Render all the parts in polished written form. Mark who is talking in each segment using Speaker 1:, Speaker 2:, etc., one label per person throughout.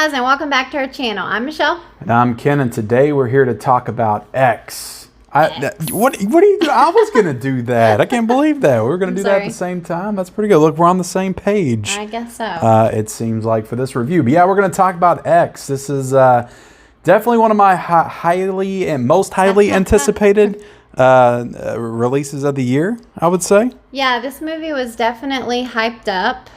Speaker 1: guys, and welcome back to our channel. I'm Michelle.
Speaker 2: And I'm Ken, and today we're here to talk about X. What are you doing? I was going to do that. I can't believe that. We were going to do that at the same time. That's pretty good. Look, we're on the same page.
Speaker 1: I guess so.
Speaker 2: It seems like for this review. But yeah, we're going to talk about X. This is definitely one of my most highly anticipated releases of the year, I would say.
Speaker 1: Yeah, this movie was definitely hyped up.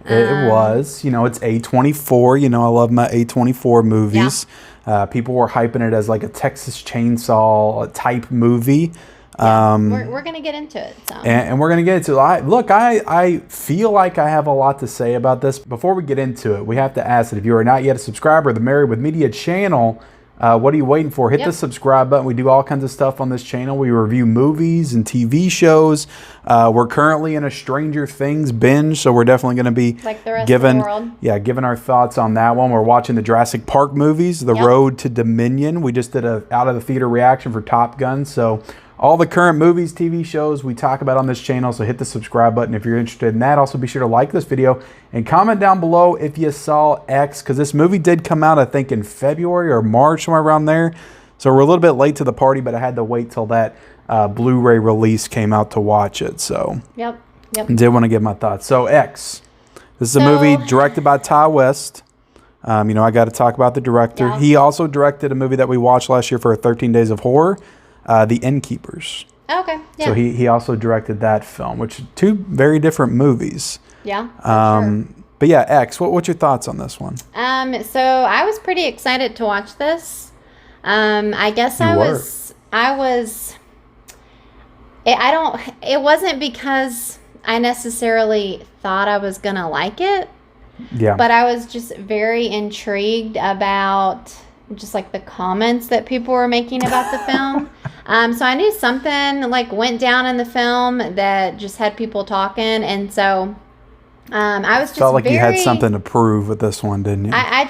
Speaker 2: It was. You know, it's A24. You know, I love my A24 movies. Yeah. People were hyping it as like a Texas Chainsaw type movie.
Speaker 1: Yeah, we're going to get into it. So.
Speaker 2: And we're going to get into it. Look, I feel like I have a lot to say about this. Before we get into it, we have to ask that if you are not yet a subscriber of the Married with Media channel, what are you waiting for? Hit the subscribe button. We do all kinds of stuff on this channel. We review movies and TV shows. We're currently in a Stranger Things binge, so we're definitely going to be
Speaker 1: like the rest of the world.
Speaker 2: Giving our thoughts on that one. We're watching the Jurassic Park movies, The Road to Dominion. We just did a out of the theater reaction for Top Gun. So all the current movies, TV shows we talk about on this channel, so hit the subscribe button if you're interested in that. Also, be sure to like this video and comment down below if you saw X, because this movie did come out, I think, in February or March, somewhere around there. So we're a little bit late to the party, but I had to wait till that Blu-ray release came out to watch it. So
Speaker 1: Yep.
Speaker 2: Did want to give my thoughts. So X, this is a movie directed by Ty West. You know, I got to talk about the director. Yeah. He also directed a movie that we watched last year for 13 Days of Horror. The Innkeepers.
Speaker 1: Okay. Yeah.
Speaker 2: So he also directed that film, which are two very different movies.
Speaker 1: Yeah. Sure.
Speaker 2: But yeah, X. What's your thoughts on this one?
Speaker 1: So I was pretty excited to watch this. I guess I was. It wasn't because I necessarily thought I was gonna like it.
Speaker 2: Yeah.
Speaker 1: But I was just very intrigued about just like the comments that people were making about the film. So I knew something like went down in the film that just had people talking, and so I was just
Speaker 2: felt like you had something to prove with this one, didn't you?
Speaker 1: I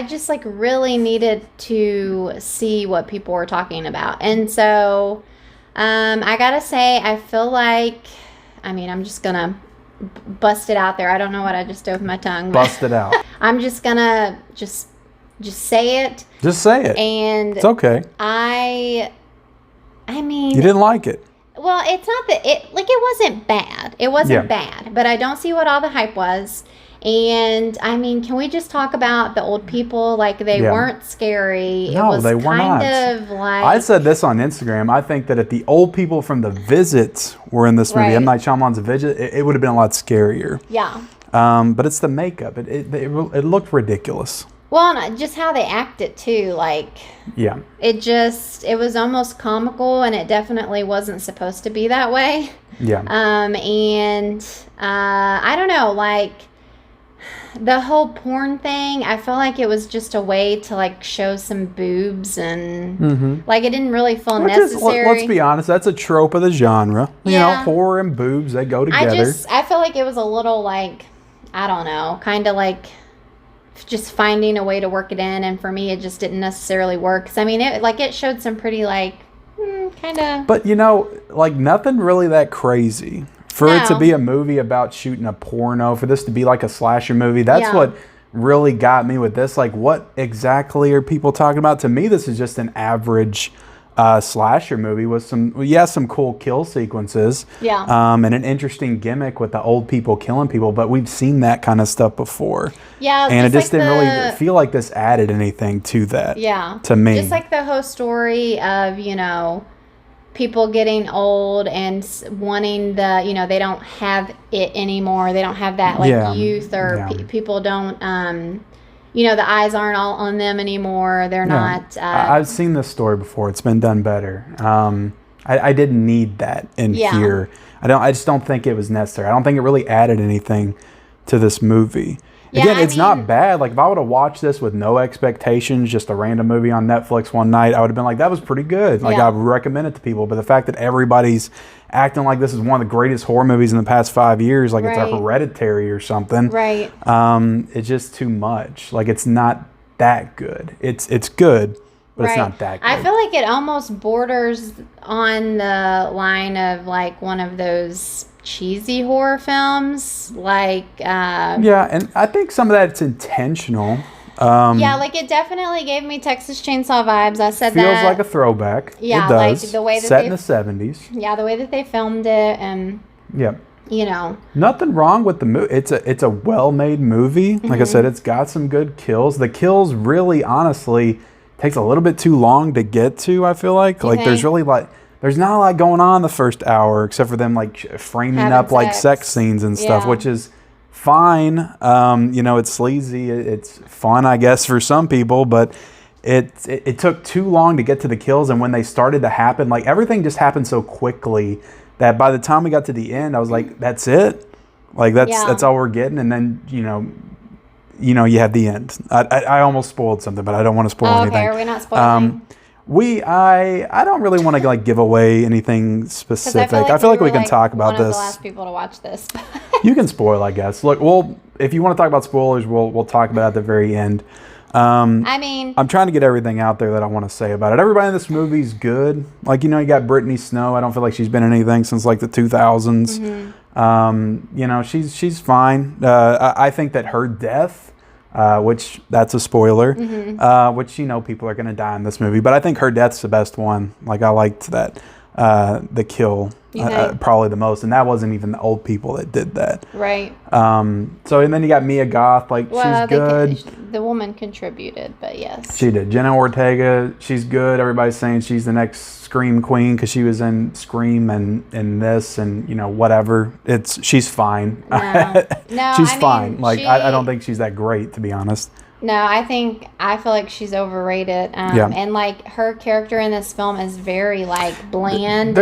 Speaker 1: just like really needed to see what people were talking about, and so I gotta say I feel like, I mean, I'm just gonna bust it out there. I don't know what I just did with my tongue.
Speaker 2: Bust it out.
Speaker 1: I'm just gonna just say it.
Speaker 2: Just say it.
Speaker 1: And
Speaker 2: it's okay.
Speaker 1: I mean,
Speaker 2: you didn't like it.
Speaker 1: Well, it's not that it wasn't bad. It wasn't bad, but I don't see what all the hype was. And I mean, can we just talk about the old people? Like, they weren't scary.
Speaker 2: No,
Speaker 1: it was
Speaker 2: they were not.
Speaker 1: Kind of like,
Speaker 2: I said this on Instagram. I think that if the old people from The Visit were in this movie, M. Night Shyamalan's The Visit, it would have been a lot scarier.
Speaker 1: Yeah.
Speaker 2: But it's the makeup. It looked ridiculous.
Speaker 1: Well, just how they acted too, like, it was almost comical, and it definitely wasn't supposed to be that way.
Speaker 2: Yeah.
Speaker 1: And I don't know, like, the whole porn thing, I feel like it was just a way to like show some boobs, and like it didn't really feel necessary.
Speaker 2: Let's be honest, that's a trope of the genre. You know, horror and boobs, they go together.
Speaker 1: I feel like it was a little like, I don't know, kind of like just finding a way to work it in, and for me it just didn't necessarily work, because I mean it showed some pretty like kind of,
Speaker 2: but you know, like nothing really that crazy for it to be a movie about shooting a porno, for this to be like a slasher movie. That's what really got me with this. Like, what exactly are people talking about? To me, this is just an average slasher movie with some cool kill sequences, and an interesting gimmick with the old people killing people, but we've seen that kind of stuff before, and it just didn't really feel like this added anything to that, to me.
Speaker 1: Just like the whole story of, you know, people getting old and wanting the, you know, they don't have it anymore, they don't have that like youth, or people don't you know, the eyes aren't all on them anymore. They're not.
Speaker 2: I've seen this story before. It's been done better. I didn't need that in here. I just don't think it was necessary. I don't think it really added anything to this movie. Again, it's not bad. Like, if I would have watched this with no expectations, just a random movie on Netflix one night, I would have been like, that was pretty good. Like, I would recommend it to people. But the fact that everybody's acting like this is one of the greatest horror movies in the past 5 years, like it's a Hereditary or something, it's just too much. Like, it's not that good. It's good, but it's not that good.
Speaker 1: I feel like it almost borders on the line of like one of those cheesy horror films, like
Speaker 2: yeah, and I think some of that's intentional.
Speaker 1: Yeah, like it definitely gave me Texas Chainsaw vibes. I said
Speaker 2: feels
Speaker 1: that.
Speaker 2: like a throwback.
Speaker 1: Yeah,
Speaker 2: it does.
Speaker 1: like the way that
Speaker 2: set in the 70s.
Speaker 1: Yeah, the way that they filmed it, and you know,
Speaker 2: nothing wrong with the movie. It's a well-made movie. Like I said, it's got some good kills. The kills really, honestly, takes a little bit too long to get to. I feel like there's really there's not a lot going on the first hour except for them like framing up like sex scenes and stuff, which is fine. You know, it's sleazy. It's fun, I guess, for some people, but it took too long to get to the kills. And when they started to happen, like everything just happened so quickly that by the time we got to the end, I was like, that's it. Like that's all we're getting. And then, you know, you have the end. I almost spoiled something, but I don't want to spoil anything.
Speaker 1: Okay, are we not spoiling?
Speaker 2: I don't really want to like give away anything specific. I feel like we can talk about this.
Speaker 1: One of the last people to watch this.
Speaker 2: You can spoil, I guess. Look, if you want to talk about spoilers, we'll talk about it at the very end.
Speaker 1: I mean,
Speaker 2: I'm trying to get everything out there that I want to say about it. Everybody in this movie's good. Like, you know, you got Brittany Snow. I don't feel like she's been in anything since like the 2000s. You know, she's fine. I think that her death, which that's a spoiler, which, you know, people are going to die in this movie. But I think her death's the best one. Like, I liked that, the kill probably the most. And that wasn't even the old people that did that.
Speaker 1: Right.
Speaker 2: So, and then you got Mia Goth. Like, she's good.
Speaker 1: The woman contributed, but yes.
Speaker 2: She did. Jenna Ortega, she's good. Everybody's saying she's the next Scream queen because she was in Scream and in this and, you know, whatever. She's fine.
Speaker 1: No,
Speaker 2: she's fine. Like, I don't think she's that great, to be honest.
Speaker 1: No, I feel like she's overrated. And like her character in this film is very like bland.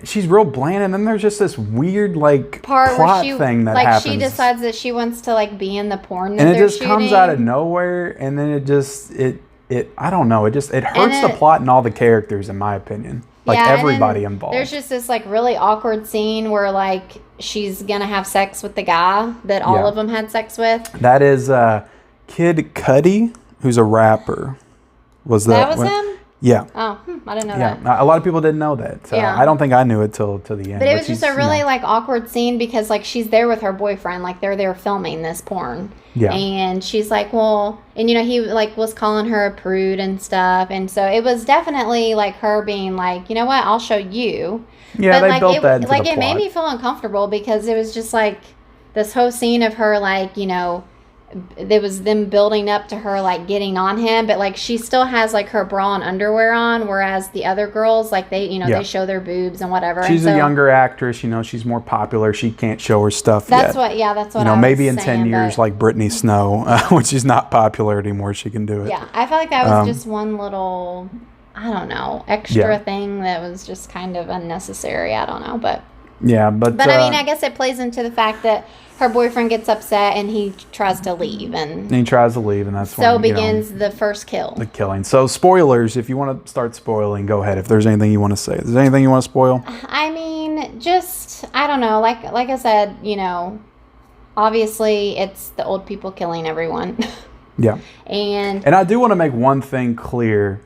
Speaker 2: She's real bland, and then there's just this weird like plot thing that happens.
Speaker 1: She decides that she wants to like be in the porn that
Speaker 2: and it
Speaker 1: they're
Speaker 2: just
Speaker 1: shooting.
Speaker 2: comes out of nowhere, and then it I don't know. It hurts the plot and all the characters, in my opinion. Like everybody involved.
Speaker 1: There's just this like really awkward scene where like she's gonna have sex with the guy that all of them had sex with.
Speaker 2: That is Kid Cudi, who's a rapper.
Speaker 1: That was him?
Speaker 2: Yeah.
Speaker 1: Oh, I didn't know that.
Speaker 2: A lot of people didn't know that. I don't think I knew it till the end.
Speaker 1: But it was just a really like awkward scene because like she's there with her boyfriend, like they're there filming this porn.
Speaker 2: Yeah.
Speaker 1: And she's like, well, and you know, he like was calling her a prude and stuff. And so it was definitely like her being like, you know what, I'll show you.
Speaker 2: Yeah,
Speaker 1: but
Speaker 2: they built that into the plot.
Speaker 1: It made me feel uncomfortable because it was just like this whole scene of her like, you know, there was them building up to her like getting on him, but like she still has like her bra and underwear on, whereas the other girls like they, you know, they show their boobs and whatever.
Speaker 2: She's a younger actress, you know, she's more popular. She can't show her stuff
Speaker 1: that's
Speaker 2: yet.
Speaker 1: That's what
Speaker 2: you know,
Speaker 1: I was
Speaker 2: maybe in
Speaker 1: saying,
Speaker 2: 10 years like Brittany Snow, when she's not popular anymore, she can do it.
Speaker 1: Yeah, I felt like that was just one little, I don't know, extra thing that was just kind of unnecessary. I don't know, but
Speaker 2: but
Speaker 1: I mean, I guess it plays into the fact that her boyfriend gets upset and he tries to leave, and that's
Speaker 2: when
Speaker 1: begins the first kill.
Speaker 2: The killing. So spoilers, if you want to start spoiling, go ahead. If there's anything you want to say, is there anything you want to spoil?
Speaker 1: I mean, just I don't know. Like I said, you know, obviously it's the old people killing everyone.
Speaker 2: Yeah.
Speaker 1: And
Speaker 2: I do want to make one thing clear.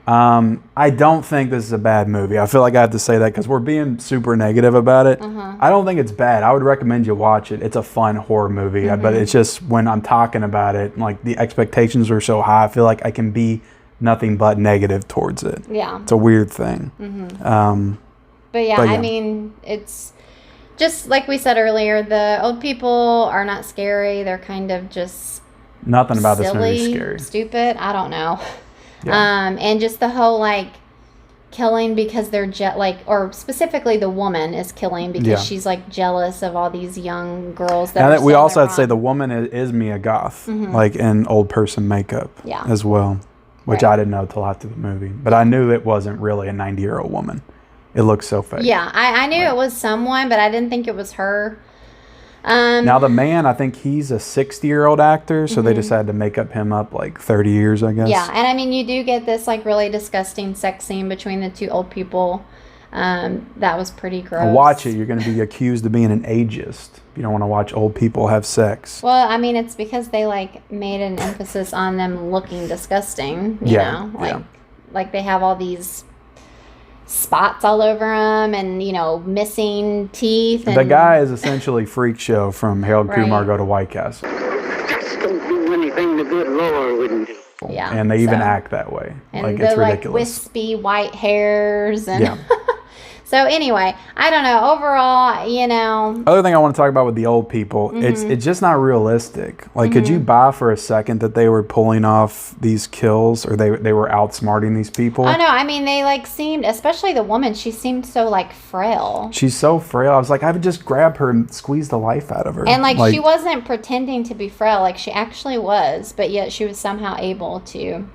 Speaker 2: I don't think this is a bad movie. I feel like I have to say that because we're being super negative about it. I don't think it's bad. I would recommend you watch it. It's a fun horror movie. But it's just when I'm talking about it, like the expectations are so high, I feel like I can be nothing but negative towards it.
Speaker 1: Yeah.
Speaker 2: It's a weird thing.
Speaker 1: But yeah, I mean, it's just like we said earlier, the old people are not scary. They're kind of just
Speaker 2: nothing about
Speaker 1: silly,
Speaker 2: this movie is scary.
Speaker 1: Stupid. I don't know. And just the whole like killing because they're or specifically the woman is killing because she's like jealous of all these young girls that.
Speaker 2: We also have to say the woman is Mia Goth, like in old person makeup, as well, which I didn't know till after the movie. But I knew it wasn't really a 90-year-old woman. It looks so fake.
Speaker 1: Yeah, I knew it was someone, but I didn't think it was her.
Speaker 2: Now the man, I think he's a 60-year-old actor, so they decided to make him up like 30 years, I guess.
Speaker 1: Yeah, and I mean, you do get this like really disgusting sex scene between the two old people. That was pretty gross.
Speaker 2: Watch it. You're going to be accused of being an ageist. You don't want to watch old people have sex.
Speaker 1: Well, I mean, it's because they like made an emphasis on them looking disgusting. You know, like they have all these spots all over them and, you know, missing teeth. And
Speaker 2: the guy is essentially Freak Show from Harold Kumar Go to White Castle.
Speaker 3: Don't do anything the good Lord would
Speaker 1: Yeah.
Speaker 2: And they even act that way.
Speaker 1: And
Speaker 2: like,
Speaker 1: the,
Speaker 2: it's ridiculous.
Speaker 1: Wispy white hairs. And so anyway, I don't know. Overall, you know.
Speaker 2: Other thing I want to talk about with the old people, it's just not realistic. Like, could you buy for a second that they were pulling off these kills, or they were outsmarting these people?
Speaker 1: I know. I mean, they like seemed, especially the woman, she seemed so like frail.
Speaker 2: She's so frail. I was like, I would just grab her and squeeze the life out of her.
Speaker 1: And like she wasn't pretending to be frail. Like she actually was, but yet she was somehow able to.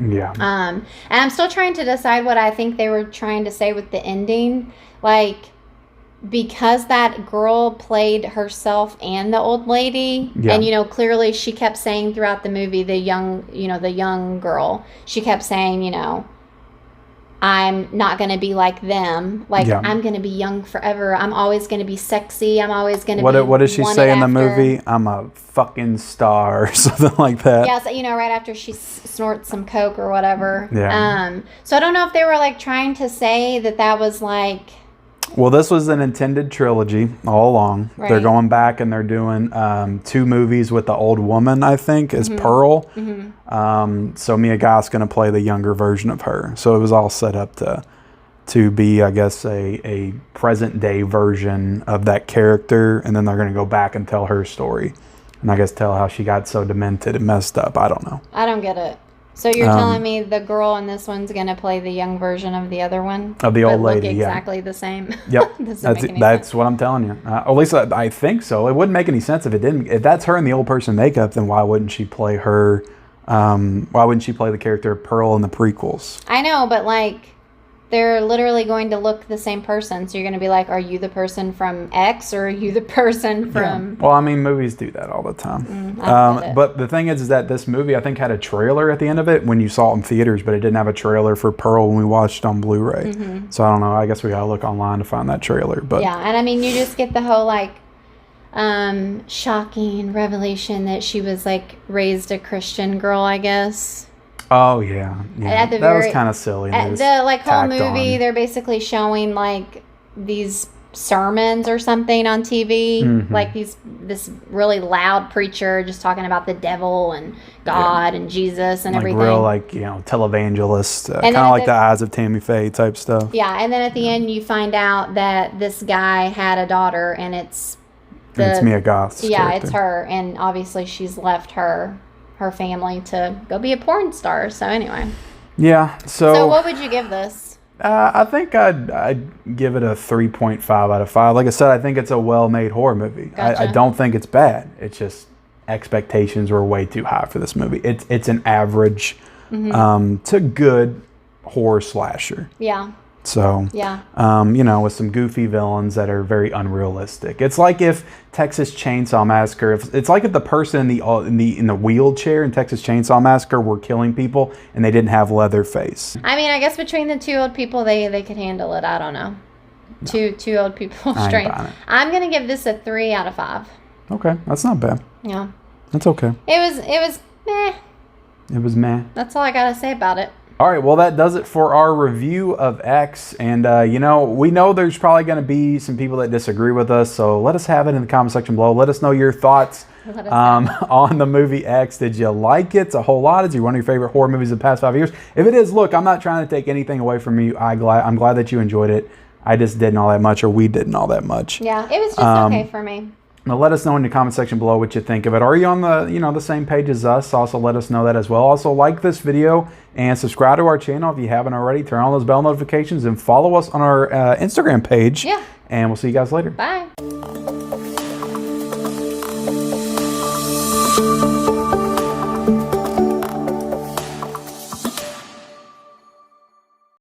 Speaker 2: Yeah.
Speaker 1: And I'm still trying to decide what I think they were trying to say with the ending. Like, because that girl played herself and the old lady, and, you know, clearly she kept saying throughout the movie, the young girl, she kept saying, you know, I'm not going to be like them. Like, I'm going to be young forever. I'm always going to be sexy. I'm always going to be
Speaker 2: What does she say in the movie? I'm a fucking star or something like that.
Speaker 1: Yeah, so, you know, right after she snorts some coke or whatever.
Speaker 2: Yeah.
Speaker 1: So I don't know if they were, like, trying to say that was, like...
Speaker 2: Well, this was an intended trilogy all along. Right. They're going back and they're doing 2 movies with the old woman, I think, as Pearl. So Mia Goth's going to play the younger version of her. So it was all set up to be, I guess, a present-day version of that character. And then they're going to go back and tell her story. And I guess tell how she got so demented and messed up. I don't know.
Speaker 1: I don't get it. So you're telling me the girl in this one's going to play the young version of the other one?
Speaker 2: Of the old lady,
Speaker 1: look exactly the same?
Speaker 2: Yep. That's what I'm telling you. At least I think so. It wouldn't make any sense if it didn't. If that's her in the old person makeup, then why wouldn't she play her? Why wouldn't she play the character of Pearl in the prequels?
Speaker 1: I know, but like... They're literally going to look the same person. So you're going to be like, are you the person from X or are you the person from...
Speaker 2: Yeah. Well, I mean, movies do that all the time. But the thing is that this movie, I think, had a trailer at the end of it when you saw it in theaters, but it didn't have a trailer for Pearl when we watched on Blu-ray. So I don't know. I guess we got to look online to find that trailer. But
Speaker 1: yeah, and I mean, you just get the whole, like, shocking revelation that she was, like, raised a Christian girl, I guess.
Speaker 2: Oh yeah, that was kind of silly.
Speaker 1: The like whole movie, they're basically showing like these sermons or something on TV, like this really loud preacher just talking about the devil and God and Jesus and
Speaker 2: like
Speaker 1: everything.
Speaker 2: Real televangelist, kind of like the Eyes of Tammy Faye type stuff.
Speaker 1: Yeah, and then at the end you find out that this guy had a daughter, and it's
Speaker 2: Mia Goth's character.
Speaker 1: It's her, and obviously she's left her family to go be a porn star. So anyway.
Speaker 2: Yeah. So
Speaker 1: what would you give this?
Speaker 2: I think I'd give it a 3.5 out of 5. Like I said, I think it's a well-made horror movie.
Speaker 1: Gotcha.
Speaker 2: I don't think it's bad. It's just expectations were way too high for this movie. It's an average to good horror slasher.
Speaker 1: Yeah.
Speaker 2: So, with some goofy villains that are very unrealistic. It's like if Texas Chainsaw Massacre, it's like if the person in the wheelchair in Texas Chainsaw Massacre were killing people and they didn't have Leatherface.
Speaker 1: I mean, I guess between the 2 old people, they could handle it. I don't know. No. Two old people straight. I'm gonna give this a 3 out of 5.
Speaker 2: Okay, that's not bad.
Speaker 1: Yeah,
Speaker 2: that's okay.
Speaker 1: It was meh.
Speaker 2: It was meh.
Speaker 1: That's all I gotta say about it.
Speaker 2: All right, well, that does it for our review of X. And, we know there's probably going to be some people that disagree with us, so let us have it in the comment section below. Let us know your thoughts on the movie X. Did you like it a whole lot? Is it one of your favorite horror movies of the past 5 years? If it is, look, I'm not trying to take anything away from you. I'm glad that you enjoyed it. I just didn't all that much, or we didn't all that much.
Speaker 1: Yeah, it was just okay for me.
Speaker 2: Now let us know in the comment section below what you think of it. Are you on the same page as us? Also let us know that as well. Also like this video and subscribe to our channel if you haven't already. Turn on those bell notifications and follow us on our Instagram page.
Speaker 1: Yeah.
Speaker 2: And we'll see you guys later.
Speaker 1: Bye.